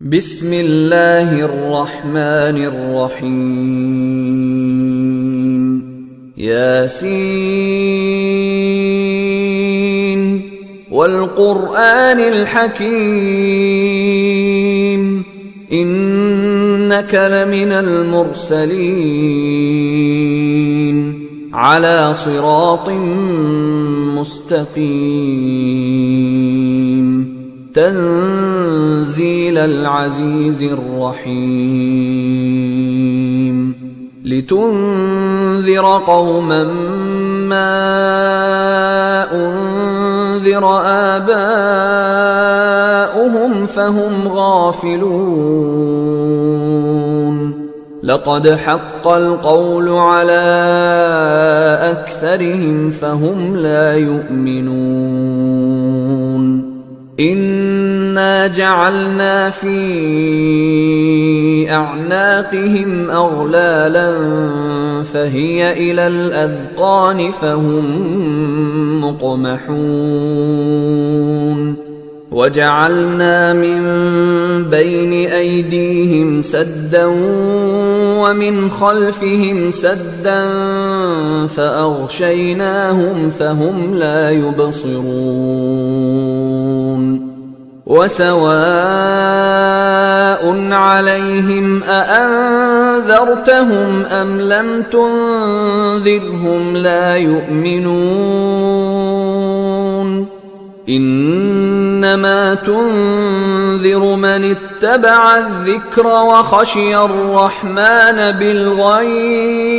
بسم الله الرحمن الرحيم ياسين والقرآن الحكيم إنك لمن المرسلين على صراط مستقيم تنزيل العزيز الرحيم لتنذر قوما ما أنذر آباؤهم فهم غافلون لقد حق القول على أكثرهم فهم لا يؤمنون إنا جعلنا في أعناقهم أغلالا فهي إلى الأذقان فهم مقمحون وجعلنا من بين أيديهم سدا ومن خلفهم سدا فأغشيناهم فهم لا يبصرون وسواء عليهم أأنذرتهم أم لم تنذرهم لا يؤمنون إنما تنذر من اتبع الذكر وخشي الرحمن بالغيب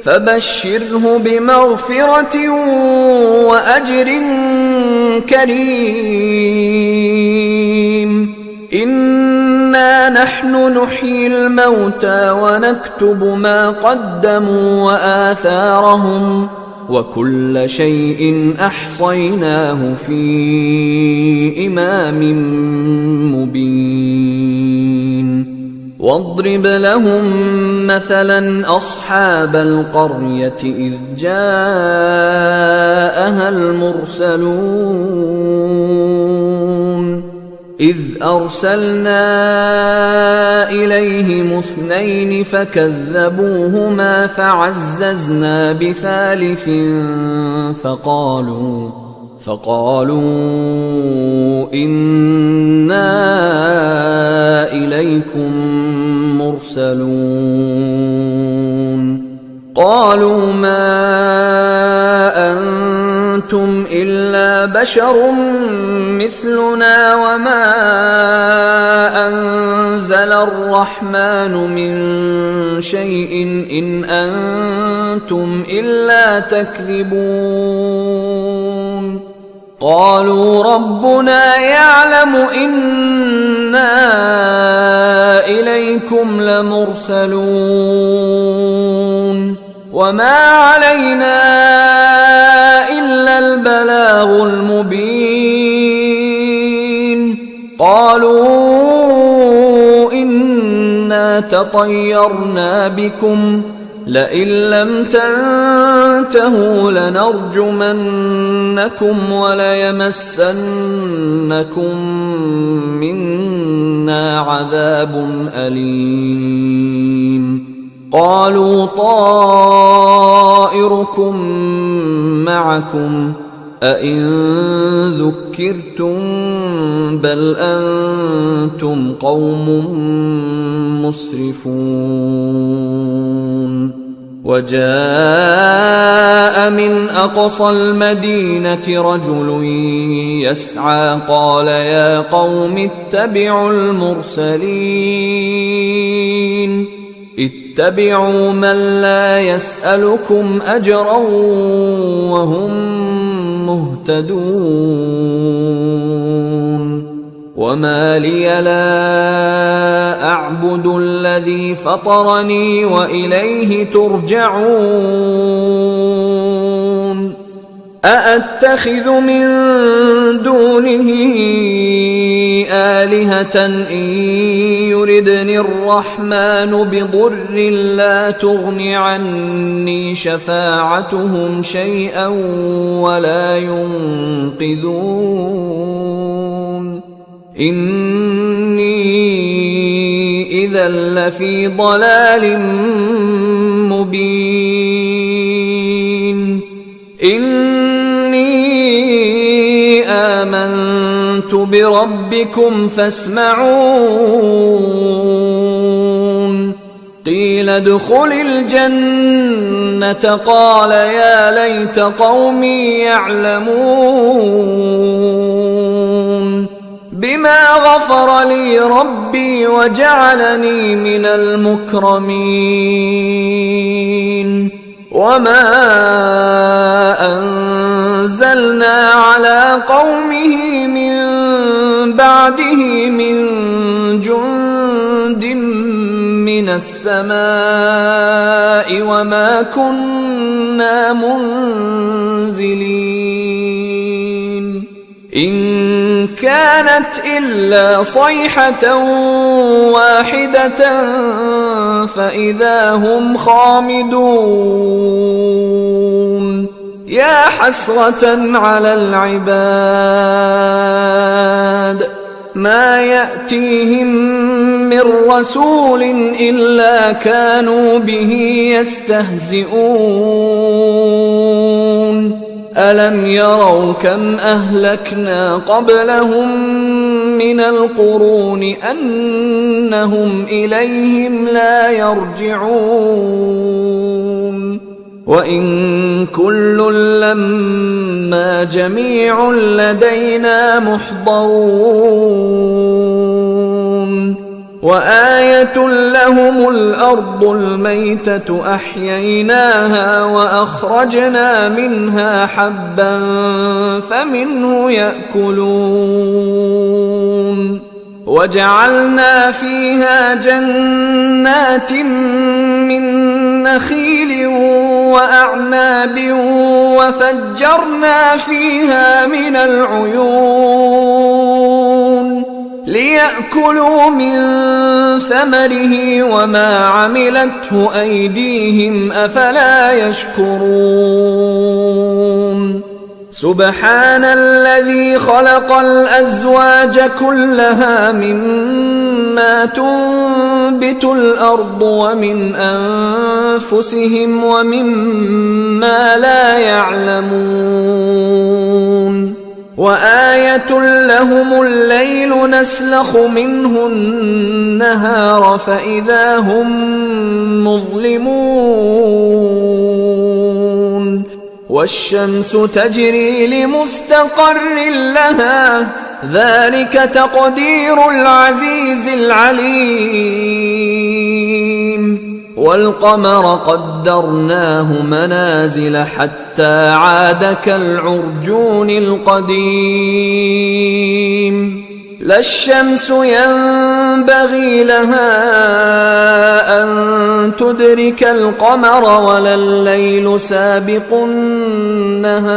فبشره بمغفرة وأجر كريم إنا نحن نحيي الموتى ونكتب ما قدموا وآثارهم وكل شيء أحصيناه في إمام مبين واضرب لهم مثلا أصحاب القرية إذ جاءها المرسلون إذ أرسلنا إليهم اثنين فكذبوهما فعززنا بثالث فقالوا إنا إليكم مرسلون قالوا ما أنتم إلا بشر مثلنا وما أنزل الرحمن من شيء إن أنتم إلا تكذبون قالوا ربنا يعلم إنا إليكم لمرسلون وما علينا إلا البلاغ المبين قالوا إنا تطيرنا بكم لئن لم تنتهوا لنرجمنكم وليمسنكم منا عذاب أليم قالوا طائركم معكم أئن ذكرتم بل أنتم قوم مسرفون وجاء من أقصى المدينة رجل يسعى قال يا قوم اتبعوا المرسلين اتبعوا من لا يسألكم أجرا وهم مهتدون وما لي لا أعبد الذي فطرني وإليه ترجعون أأتخذ من دونه آلهة إن يردني الرحمن بضر لا تغن عني شفاعتهم شيئا ولا ينقذون إني إذا لفي ضلال مبين إني آمنت بربكم فاسمعون قيل ادخل الجنة قال يا ليت قومي يعلمون بما غفر لي ربي وجعلني من المكرمين وما أنزلنا على قومه من بعده من جند من السماء وما كنا منزلين إن كانت إلا صيحة واحدة فإذا هم خامدون يا حسرة على العباد ما يأتيهم من رسول إلا كانوا به يستهزئون ألم يروا كم أهلكنا قبلهم من القرون أنهم إليهم لا يرجعون وإن كل لما جميع لدينا محضرون وآية لهم الأرض الميتة أحييناها وأخرجنا منها حبا فمنه يأكلون وجعلنا فيها جنات من نخيل وأعناب وفجرنا فيها من العيون ليأكلوا من ثمره وما عملته أيديهم أفلا يشكرون سبحان الذي خلق الأزواج كلها مما تنبت الأرض ومن أنفسهم ومما لا يعلمون وآية لهم الليل نسلخ منه النهار فإذا هم مظلمون والشمس تجري لمستقر لها ذلك تقدير العزيز العليم والقمر قدرناه منازل حتى عاد كالعرجون القديم لا الشمس ينبغي لها أن تدرك القمر ولا الليل سابق النهار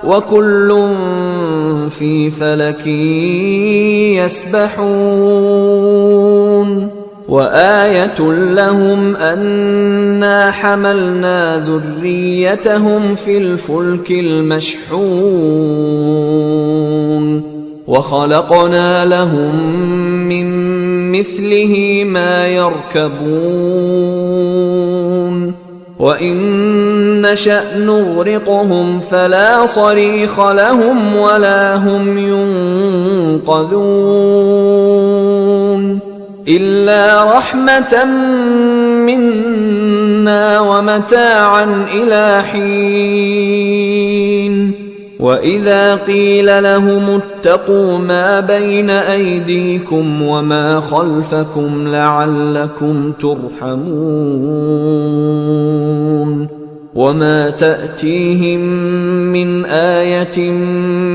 وكل في فلك يسبحون وآية لهم أنا حملنا ذريتهم في الفلك المشحون وخلقنا لهم من مثله ما يركبون وإن نشأ نغرقهم فلا صريخ لهم ولا هم ينقذون إلا رحمة منا ومتاعا إلى حين وإذا قيل لهم اتقوا ما بين أيديكم وما خلفكم لعلكم ترحمون وما تأتيهم من آية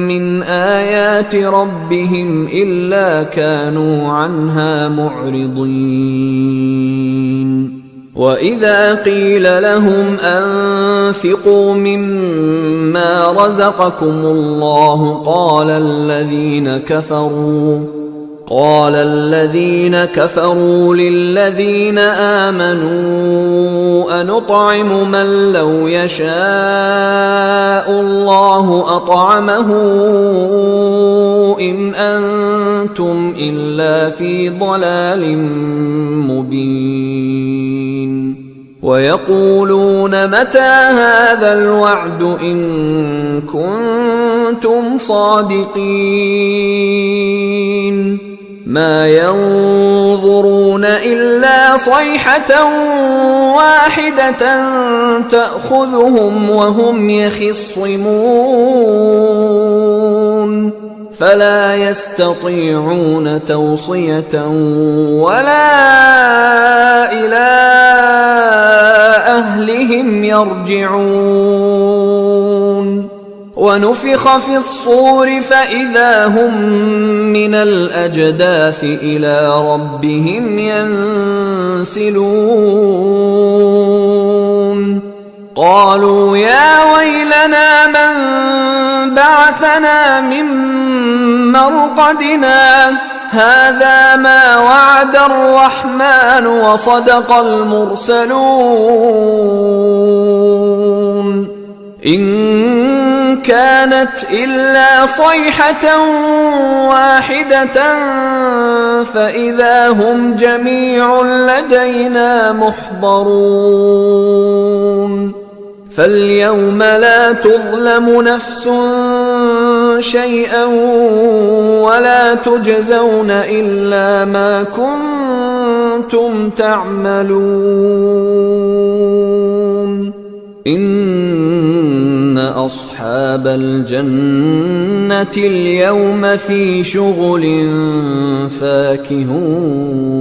من آيات ربهم إلا كانوا عنها معرضين وإذا قيل لهم أنفقوا مما رزقكم الله قال الذين كفروا للذين آمنوا أنطعم من لو يشاء الله أطعمه إن أنتم إلا في ضلال مبين ويقولون متى هذا الوعد إن كنتم صادقين ما ينظرون إلا صيحة واحدة تأخذهم وهم يخصمون فلا يستطيعون توصية ولا إلى أهلهم يرجعون ونفخ في الصور فإذا هم من الأجداث إلى ربهم ينسلون قالوا يا ويلنا من بعثنا من مرقدنا هذا ما وعد الرحمن وصدق المرسلون إن كانت إلا صيحة واحدة فإذا هم جميع لدينا محضرون فاليوم لا تظلم نفس شيئا ولا تجزون إلا ما كنتم تعملون إن أصحاب الجنة اليوم في شغل فاكهون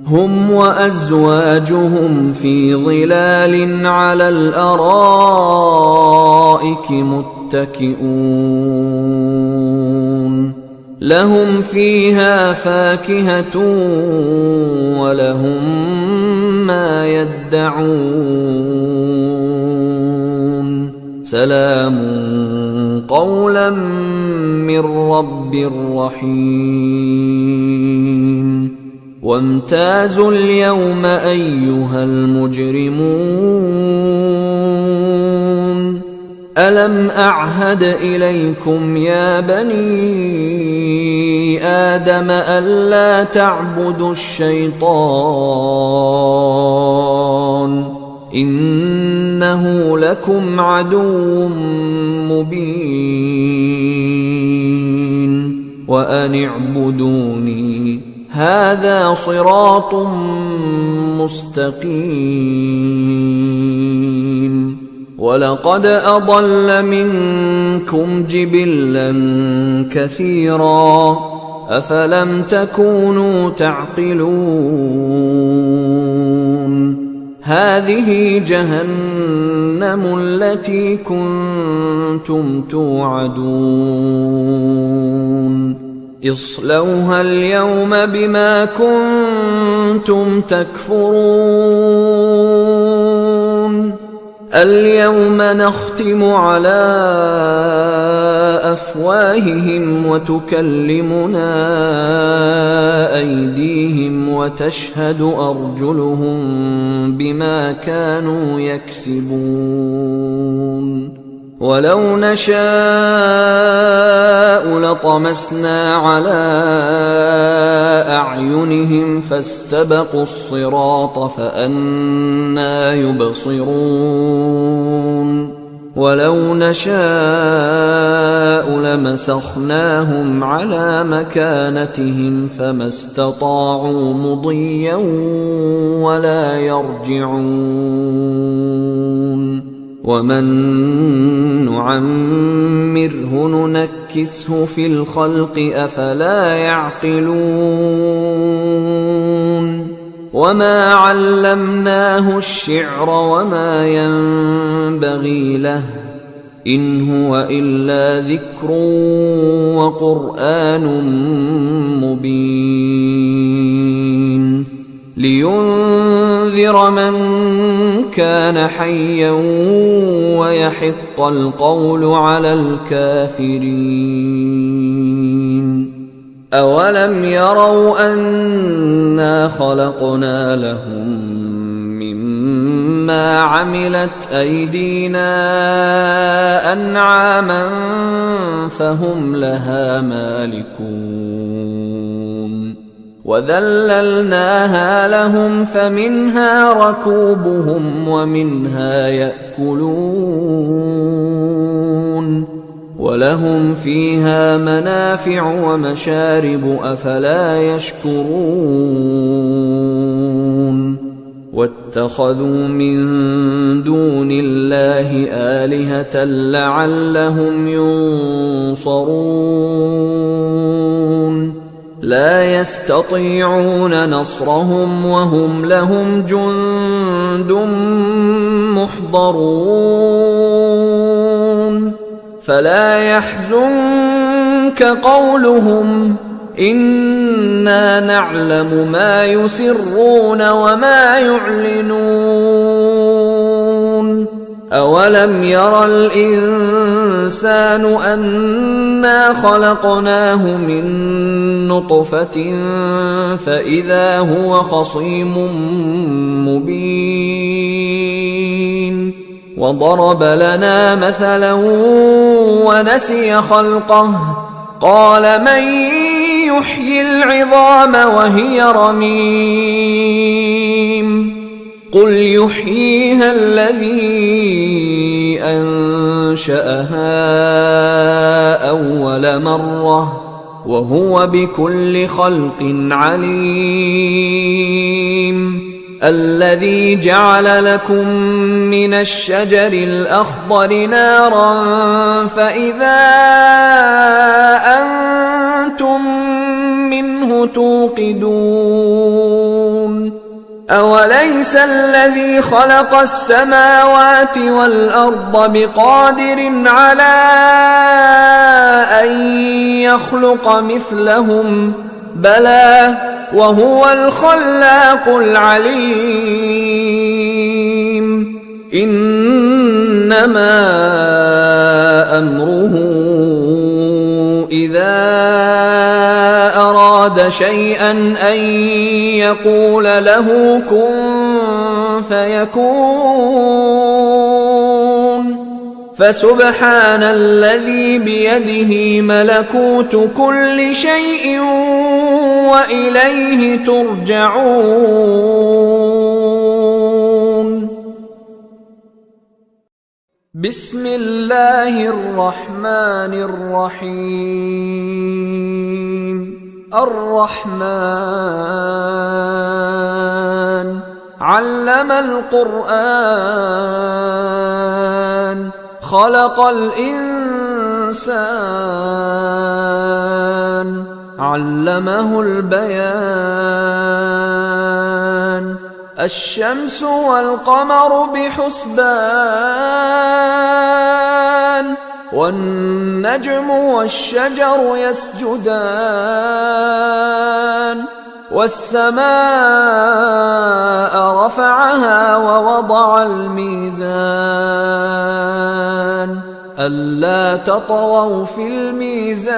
هم وأزواجهم في ظلال على الأرائك متكئون لهم فيها فاكهة ولهم ما يدعون سلام قولا من رب رحيم وامتازوا اليوم أيها المجرمون ألم أعهد إليكم يا بني آدم ألا تعبدوا الشيطان إنه لكم عدو مبين وأن اعبدوني هذا صراط مستقيم ولقد أضل منكم جبلا كثيرا أفلم تكونوا تعقلون هذه جهنم التي كنتم توعدون اصلوها اليوم بما كنتم تكفرون اليوم نختم على أفواههم وتكلمنا أيديهم وتشهد أرجلهم بما كانوا يكسبون ولو نشاء لطمسنا على أعينهم فاستبقوا الصراط فأنى يبصرون ولو نشاء لمسخناهم على مكانتهم فما استطاعوا مضيا ولا يرجعون ومن نعمره ننكسه في الخلق أفلا يعقلون وما علمناه الشعر وما ينبغي له إن هو إلا ذكر وقرآن مبين لينذر من كان حيا ويحق القول على الكافرين أولم يروا أنا خلقنا لهم مما عملت أيدينا أنعاما فهم لها مالكون وذللناها لهم فمنها ركوبهم ومنها يأكلون ولهم فيها منافع ومشارب أفلا يشكرون واتخذوا من دون الله آلهة لعلهم ينصرون لا يستطيعون نصرهم وهم لهم جند محضرون فلا يحزنك قولهم إنا نعلم ما يسرون وما يعلنون أولم ير الإنسان أنا خلقناه من نطفة فإذا هو خصيم مبين وضرب لنا مثلا ونسي خلقه قال من يحيي العظام وهي رميم قل يحييها الذي أنشأها أول مرة وهو بكل خلق عليم الذي جعل لكم من الشجر الأخضر نارا فإذا أنتم منه توقدون أوليس الذي خلق السماوات والأرض بقادر على أن يخلق مثلهم بلى وهو الخلاق العليم إنما أمره إذا أراد شيئا أن يقول له كن فيكون فسبحان الذي بيده ملكوت كل شيء وإليه ترجعون بسم الله الرحمن الرحيم الرحمن علم القرآن خلق الإنسان علمه البيان الشمس والقمر بحسبان والنجم والشجر يسجدان والسماء رفعها ووضع الميزان ألا تطغوا في الميزان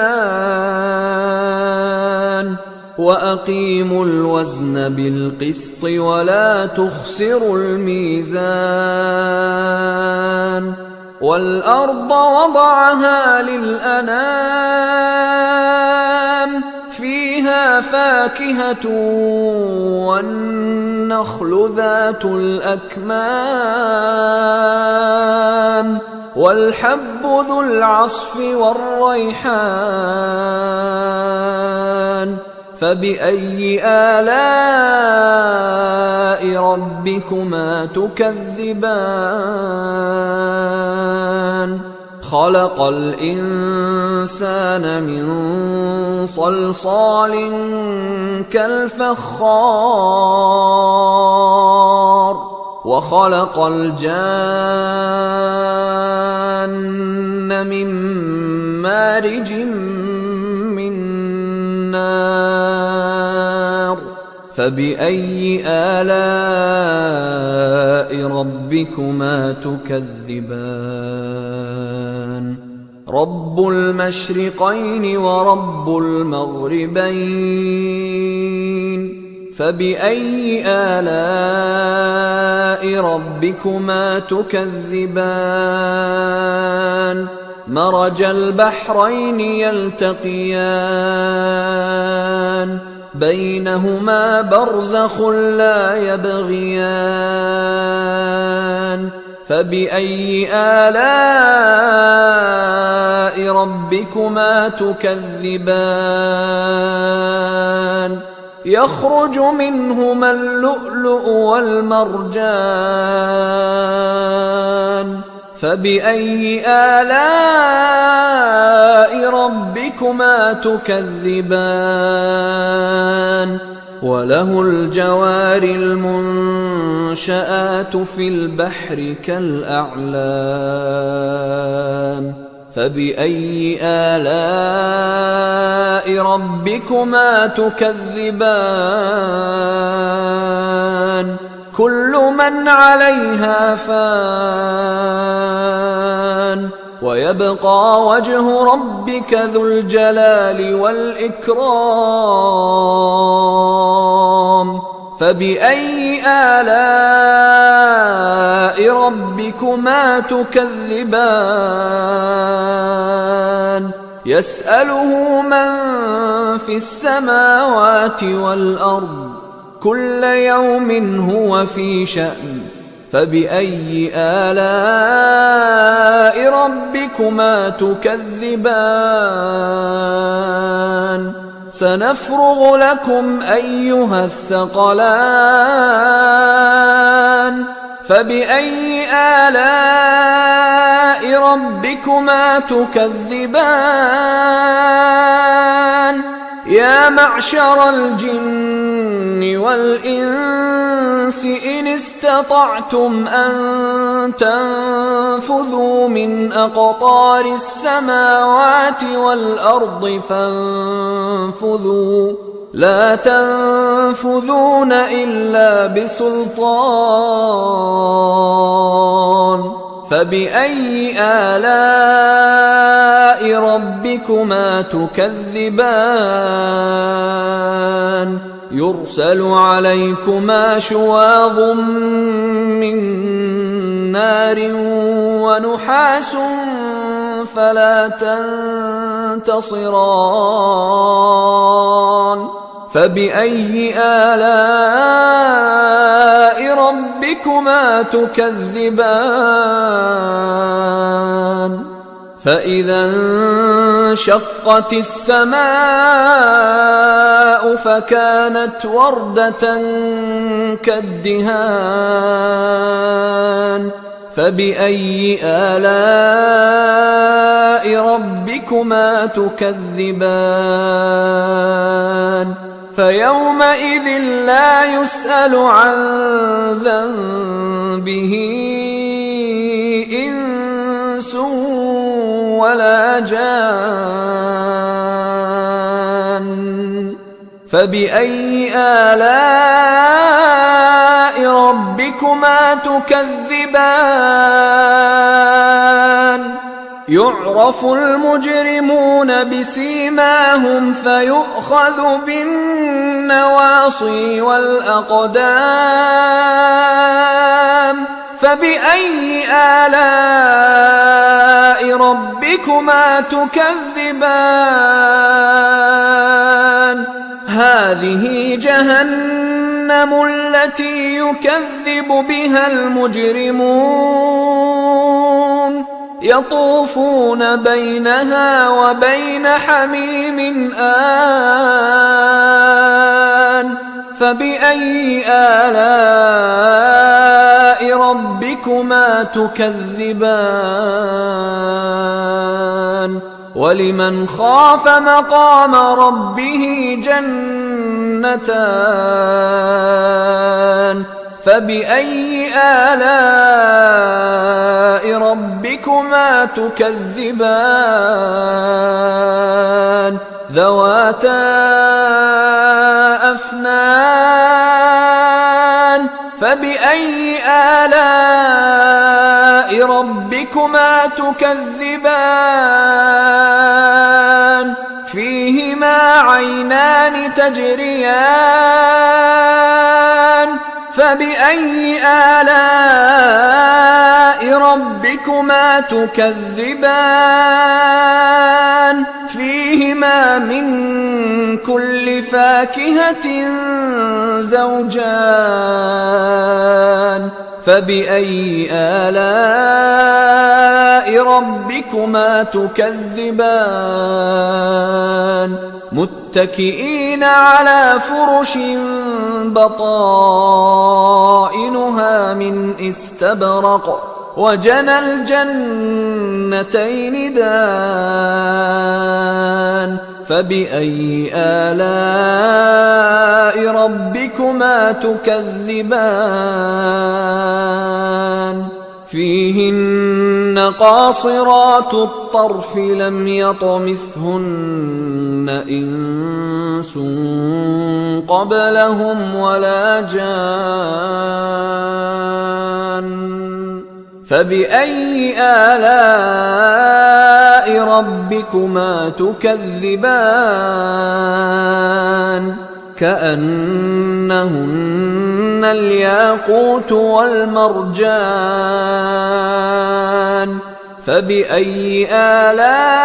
وأقيموا الوزن بالقسط ولا تخسروا الميزان والأرض وضعها للأنام فيها فاكهة والنخل ذات الأكمام والحب ذو العصف والريحان فبأي آلاء ربكما تكذبان خلق الإنسان من صلصال كالفخار وخلق الجان من مارج من نار فبأي آلاء ربكما تكذبان رب المشرقين ورب المغربين فبأي آلاء ربكما تكذبان مرج البحرين يلتقيان بينهما برزخ لا يبغيان فبأي آلاء ربكما تكذبان يخرج منهما اللؤلؤ والمرجان فبأي آلاء ربكما تكذبان وله الجوار المنشآت في البحر كالأعلام فبأي آلاء ربكما تكذبان كل من عليها فان ويبقى وجه ربك ذو الجلال والإكرام فبأي آلاء ربكما تكذبان يسأله من في السماوات والأرض كل يوم هو في شأن فبأي آلاء ربكما تكذبان سنفرغ لكم أيها الثقلان فبأي آلاء ربكما تكذبان يا معشر الجن والإنس إن استطعتم أن تنفذوا من أقطار السماوات والأرض فانفذوا لا تنفذون إلا بسلطان فبأي آلاء ربكما تكذبان يرسل عليكما شواظ من نار ونحاس فلا تنتصران فبأي آلاء ربكما تكذبان فإذا انشقت السماء فكانت وردة كالدهان فبأي آلاء ربكما تكذبان فيومئذ لا يسأل عن ذنبه إنس ولا جان فبأي آلاء ربكما تكذبان يعرف المجرمون بسيماهم فيؤخذ بالنواصي والأقدام فبأي آلاء ربكما تكذبان هذه جهنم التي يكذب بها المجرمون يطوفون بينها وبين حميم آن فبأي آلاء ربكما تكذبان ولمن خاف مقام ربه جنتان فبأي آلاء ربكما تكذبان ذواتا أفنان فبأي آلاء ربكما تكذبان فيهما عينان تجريان فبأي آلاء ربكما تكذبان فيهما من كل فاكهة زوجان فبأي آلاء ربكما تكذبان متكئين على فرش بطائنها من استبرق وجنى الجنتين دان فبأي آلاء ربكما تكذبان فيهن قاصرات الطرف لم يطمثهن إنس قبلهم ولا جان فبأي آلاء ربكما تكذبان كأنهن الياقوت والمرجان فبأي آلاء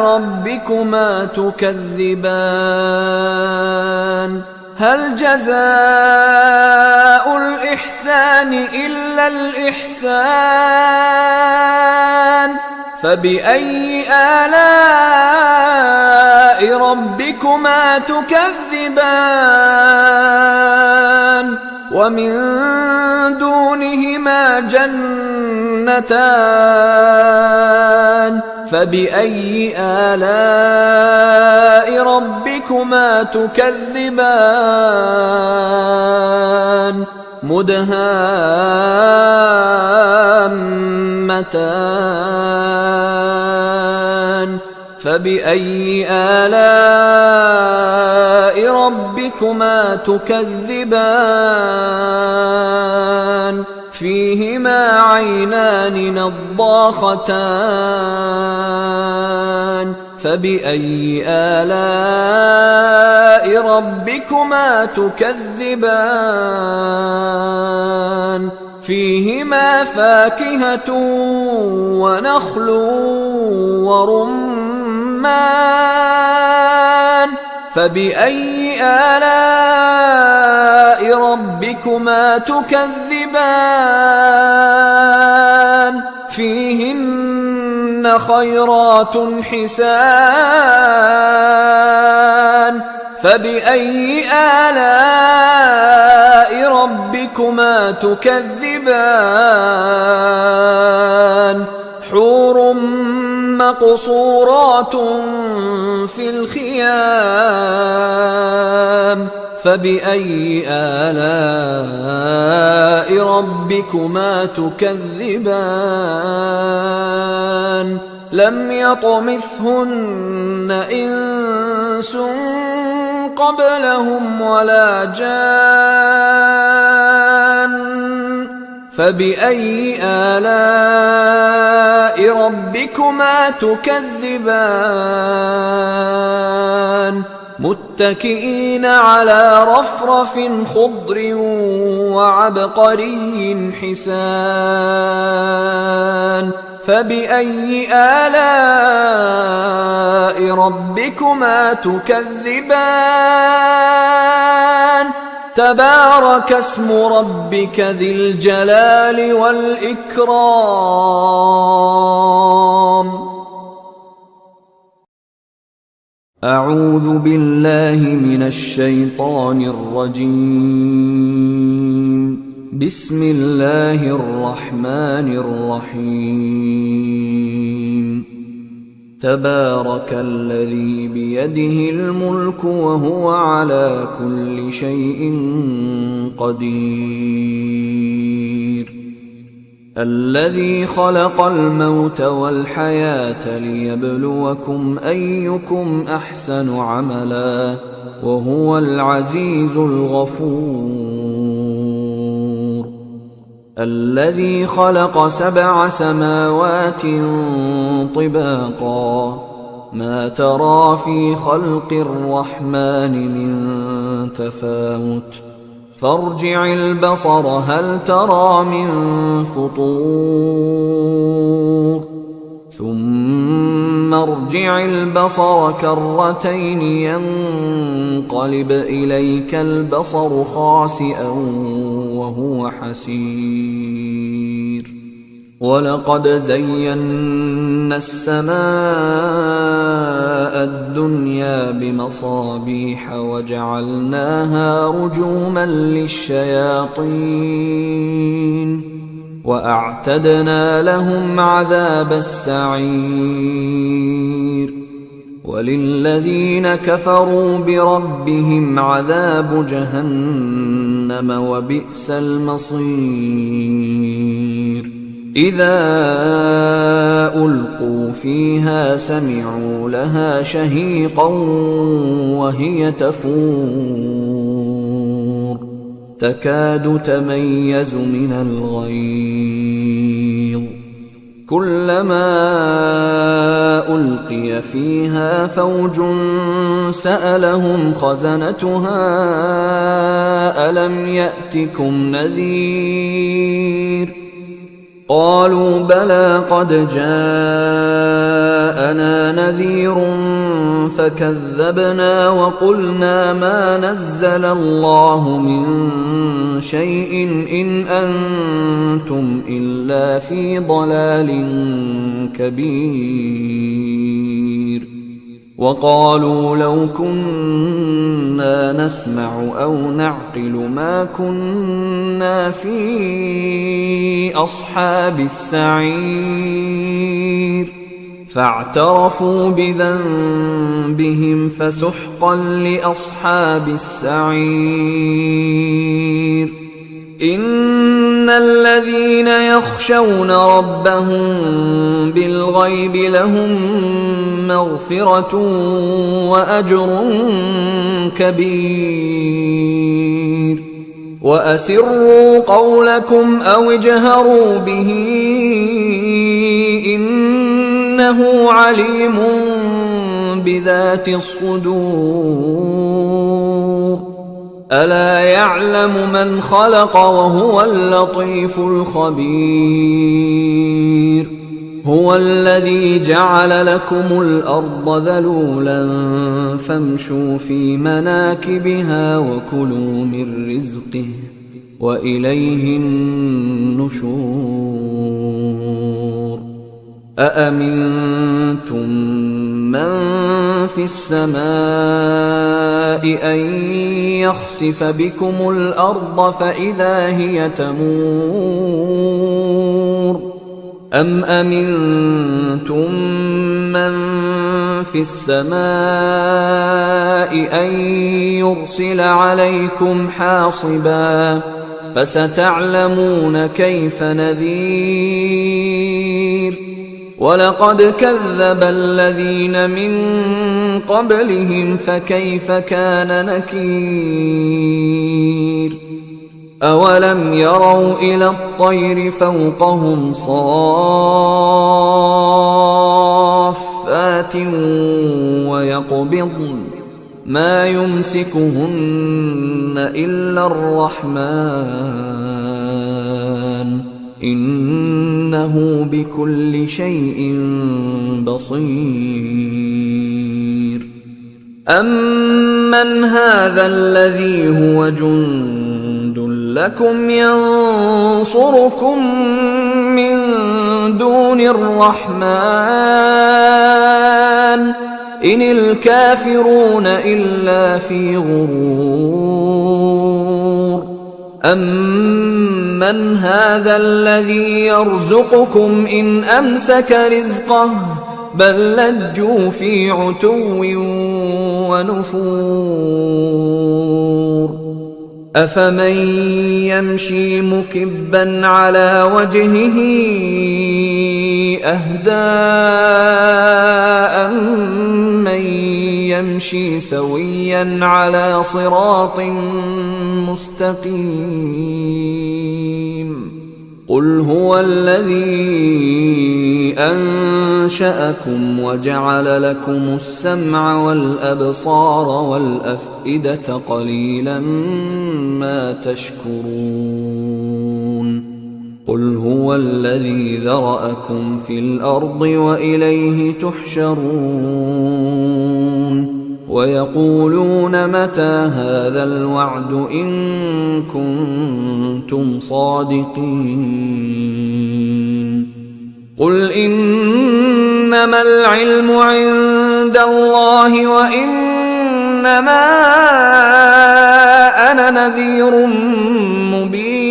ربكما تكذبان هل جزاء الإحسان إلا الإحسان فبأي آلاء ربكما تكذبان ومن دونهما جنتان فبأي آلاء ربكما تكذبان مدهامتان فبأي آلاء ربكما تكذبان فيهما عينان نضاختان فبأي آلاء ربكما تكذبان فيهما فاكهة ونخل ورمان فبأي آلاء ربكما تكذبان فيهن خيرات حسان فبأي آلاء ربكما تكذبان حور مقصورات في الخيام فبأي آلاء ربكما تكذبان لم يطمثهن إنس قبلهم ولا جان فبأي آلاء ربكما تكذبان متكئين على رفرف خضر وعبقري حسان فبأي آلاء ربكما تكذبان تبارك اسم ربك ذي الجلال والإكرام أعوذ بالله من الشيطان الرجيم بسم الله الرحمن الرحيم تبارك الذي بيده الملك وهو على كل شيء قدير الذي خلق الموت والحياة ليبلوكم أيكم أحسن عملا وهو العزيز الغفور الذي خلق 7 سماوات طباقا ما ترى في خلق الرحمن من تفاوت فارجع البصر هل ترى من فطور ثم ارجع البصر كرتين ينقلب إليك البصر خاسئا وهو حسير ولقد زينا السماء الدنيا بمصابيح وجعلناها رجوما للشياطين وأعتدنا لهم عذاب السعير وللذين كفروا بربهم عذاب جهنم وبئس المصير إذا ألقوا فيها سمعوا لها شهيقا وهي تفور تكاد تميز من الغيظ كلما ألقي فيها فوج سألهم خزنتها ألم يأتكم نذير قالوا بلى قد جاءنا نذير فكذبنا وقلنا ما نزل الله من شيء إن أنتم إلا في ضلال كبير وقالوا لو كنا نسمع أو نعقل ما كنا في أصحاب السعير فاعترفوا بذنبهم فسحقا لأصحاب السعير إن الذين يخشون ربهم بالغيب لهم مغفرة وأجر كبير وأسروا قولكم أو اجهروا به إنه عليم بذات الصدور ألا يعلم من خلق وهو اللطيف الخبير هو الذي جعل لكم الأرض ذلولا فامشوا في مناكبها وكلوا من رزقه وإليه النشور أأمنتم من في السماء أن يخسف بكم الأرض فإذا هي تمور أم أمنتم من في السماء أن يرسل عليكم حاصبا فستعلمون كيف نذير ولقد كذب الذين من قبلهم فكيف كان نكير أولم يروا إلى الطير فوقهم صافات ويقبضن ما يمسكهن إلا الرحمن إنه بكل شيء بصير أمن هذا الذي هو جند لكم ينصركم من دون الرحمن إن الكافرون إلا في غرور أمن هذا الذي يرزقكم إن أمسك رزقه بل لجوا في عتو ونفور أفمن يمشي مكبا على وجهه أهدى من يمشي سويا على صراط مستقيم قل هو الذي أنشأكم وجعل لكم السمع والأبصار والأفئدة قليلا ما تشكرون قل هو الذي ذرأكم في الأرض وإليه تحشرون ويقولون متى هذا الوعد إن كنتم صادقين قل إنما العلم عند الله وإنما أنا نذير مبين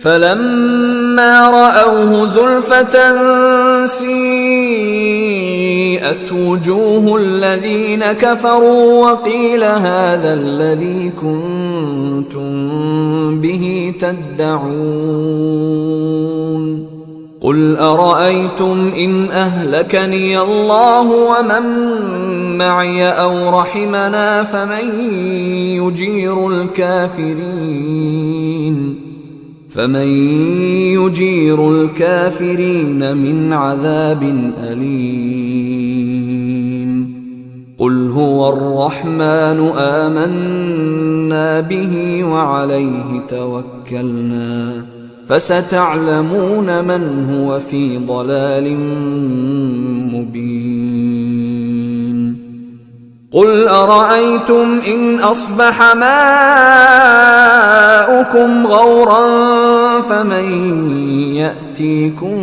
فلما رأوه زلفة سيئت وجوه الذين كفروا وقيل هذا الذي كنتم به تدعون قل أرأيتم إن أهلكني الله ومن معي أو رحمنا فمن يجير الكافرين من عذاب أليم قل هو الرحمن آمنا به وعليه توكلنا فستعلمون من هو في ضلال مبين قل أرأيتم إن أصبح ماؤكم غورا فمن يأتيكم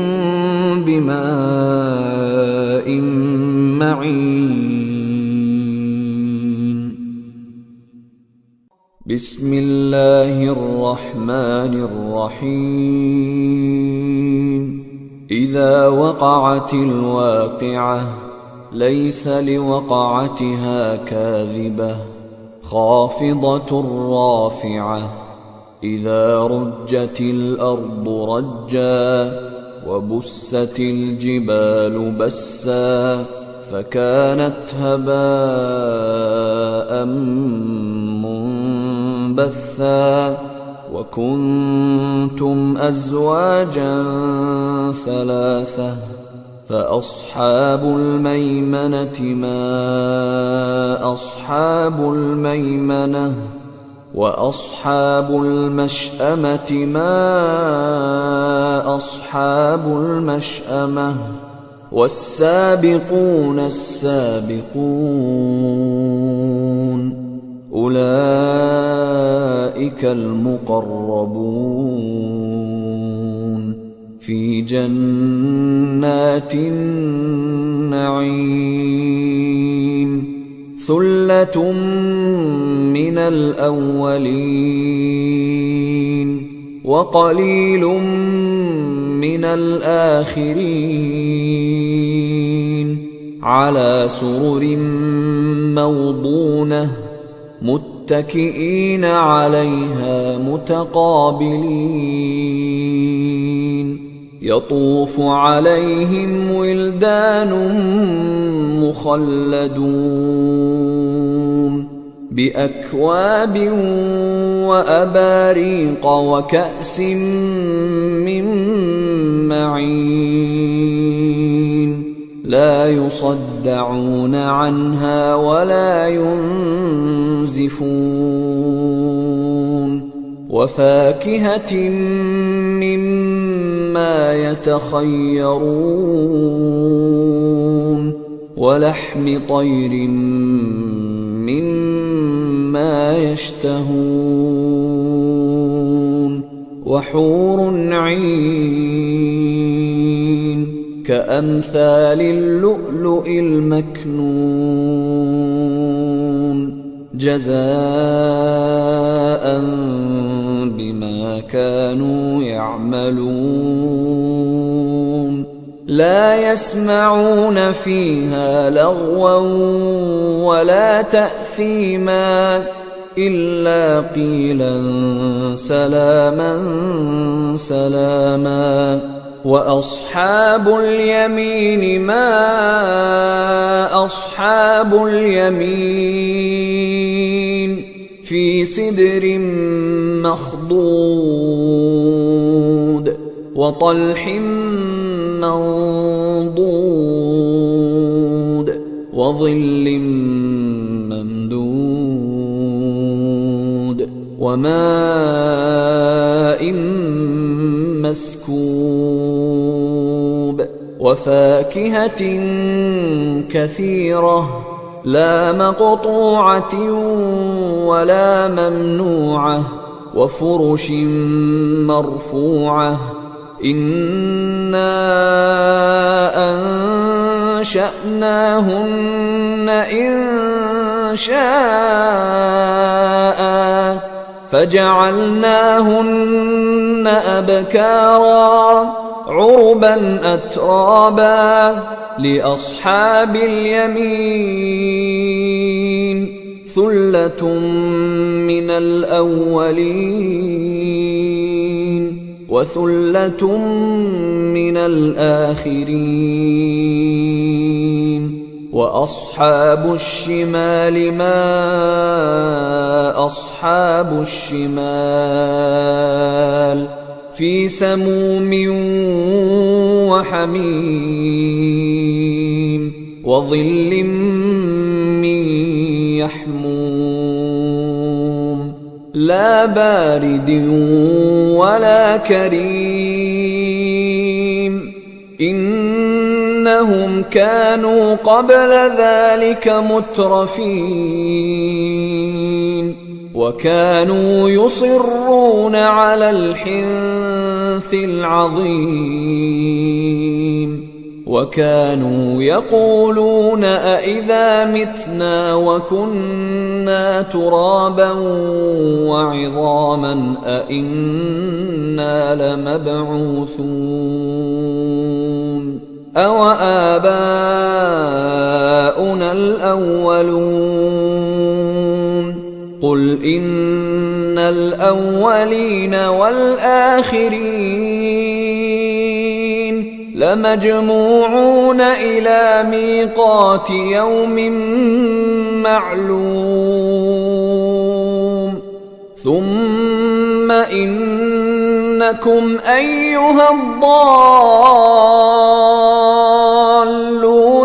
بماء معين بسم الله الرحمن الرحيم إذا وقعت الواقعة ليس لوقعتها كاذبة خافضة رافعة إذا رجت الأرض رجا وبست الجبال بسا فكانت هباء منبثا وكنتم أزواجا ثلاثة فأصحاب الميمنة ما أصحاب الميمنة وأصحاب المشأمة ما أصحاب المشأمة والسابقون السابقون أولئك المقربون في جنات النعيم ثلة من الأولين وقليل من الآخرين على سرر موضونة متكئين عليها متقابلين يطوف عليهم ولدان مخلدون بأكواب وأباريق وكأس من معين لا يصدعون عنها ولا ينزفون وفاكهة مما يتخيرون ولحم طير مما يشتهون وحور عين كأمثال اللؤلؤ المكنون جزاء بما كانوا يعملون لا يسمعون فيها لغوا ولا تأثيما إلا قيلا سلاما سلاما وأصحاب اليمين ما أصحاب اليمين في سدر مخضود وطلح منضود وظل ممدود وماء مسكوب وفاكهة كثيرة لا مقطوعة ولا ممنوعة وفرش مرفوعة إنا أنشأناهن إنشاء فجعلناهن أبكارا عربا أترابا لأصحاب اليمين ثلة من الأولين وثلة من الآخرين وأصحاب الشمال ما أصحاب الشمال في سموم وحميم وظل من يحموم لا بارد ولا كريم إنهم كانوا قبل ذلك مترفين وكانوا يصرون على الحنث العظيم وكانوا يقولون أإذا متنا وكنا ترابا وعظاما أإنا لمبعوثون أو آباؤنا الأولون قل إن الأولين والآخرين لمجموعون إلى ميقات يوم معلوم ثم إنكم أيها الضالون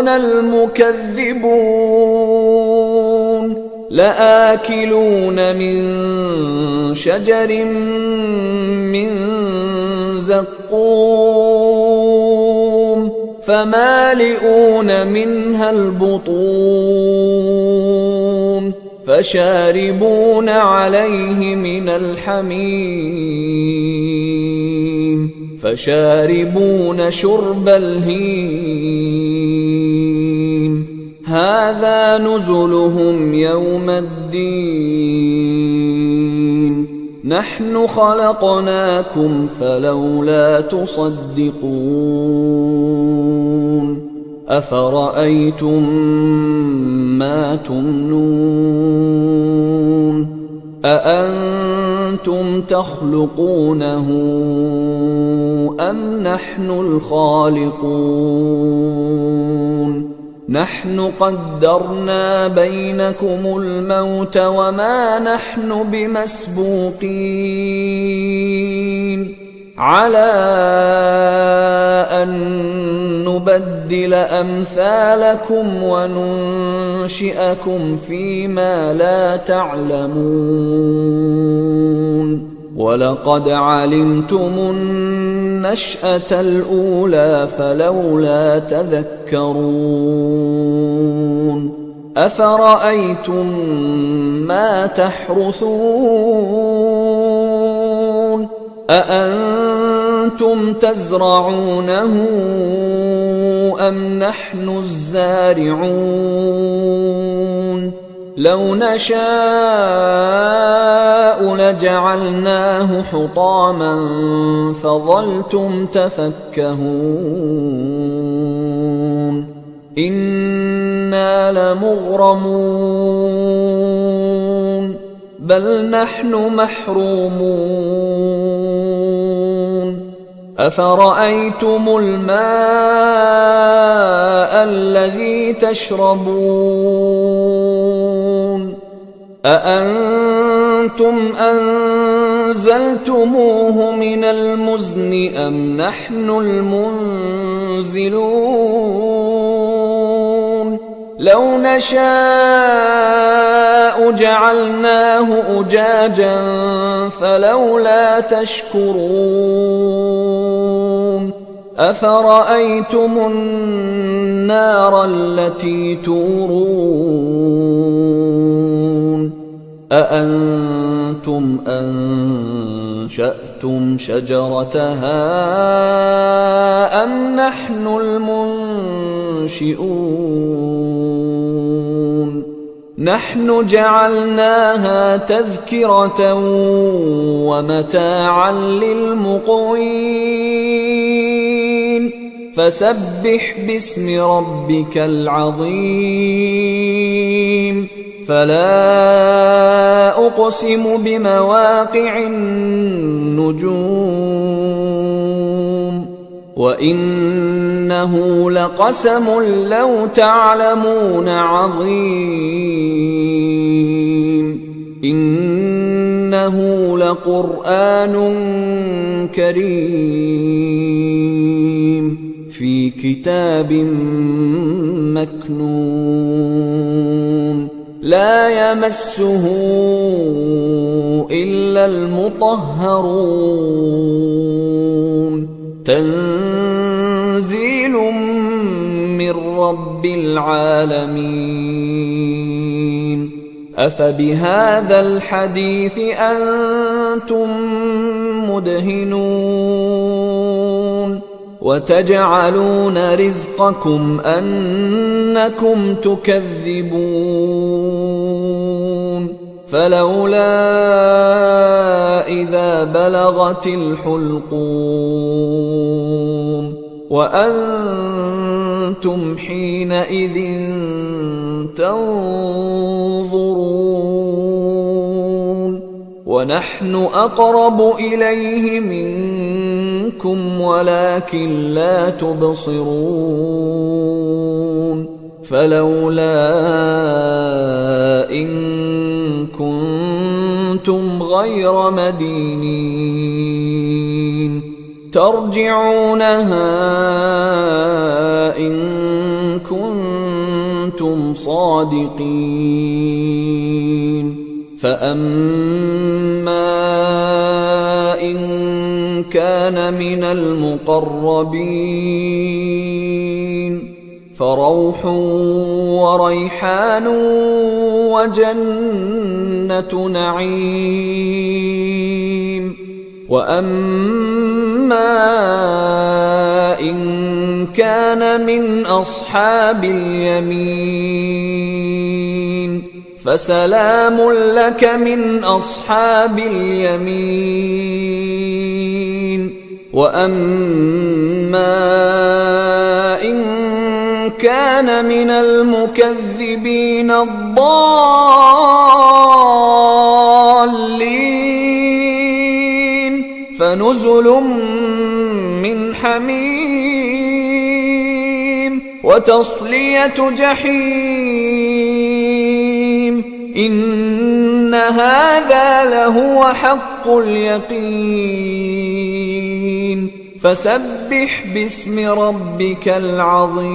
المكذبون لآكلون من شجر من زقوم فمالئون منها البطون فشاربون عليه من الحميم فشاربون شرب الهيم هذا نزلهم يوم الدين نحن خلقناكم فلولا تصدقون أفرأيتم ما تمنون أأنتم تخلقونه أم نحن الخالقون نحن قدرنا بينكم الموت وما نحن بمسبوقين على أن نبدل أمثالكم وننشئكم فيما لا تعلمون ولقد علمتم النشأة الأولى فلولا تذكرون أفرأيتم ما تحرثون أأنتم تزرعونه أم نحن الزارعون لو نشاء لجعلناه حطاما فظلتم تفكهون إنا لمغرمون بل نحن محرومون أفرأيتم الماء الذي تشربون أأنتم أنزلتموه من المزن أم نحن المنزلون لو نشاء جعلناه أجاجا فلولا تشكرون أفرأيتم النار التي تورون أأنتم أنشأتم شجرتها أم نحن المنشئون نحن جعلناها تذكرة ومتاعا للمقوين فسبح باسم ربك العظيم فلا أقسم بمواقع النجوم وإنه لقسم لو تعلمون عظيم إنه لقرآن كريم في كتاب مكنون لا يمسه إلا المطهرون تنزيل من رب العالمين أفبهذا الحديث أنتم مدهنون وتجعلون رزقكم أنكم تكذبون فلولا إذا بلغت الحلقوم وأنتم حينئذ تنظرون ونحن أقرب إليه منكم ولكن لا تبصرون فلولا إن كنتم غير مدينين ترجعونها إن كنتم صادقين فأما إن كان من المقربين فروح وريحان وجنة نعيم وأما إن كان من أصحاب اليمين فسلام لك من أصحاب اليمين وأما إن كان من المكذبين الضالين فنزل من حميم وتصلية جحيم إن هذا لهو حق اليقين فسبح باسم ربك العظيم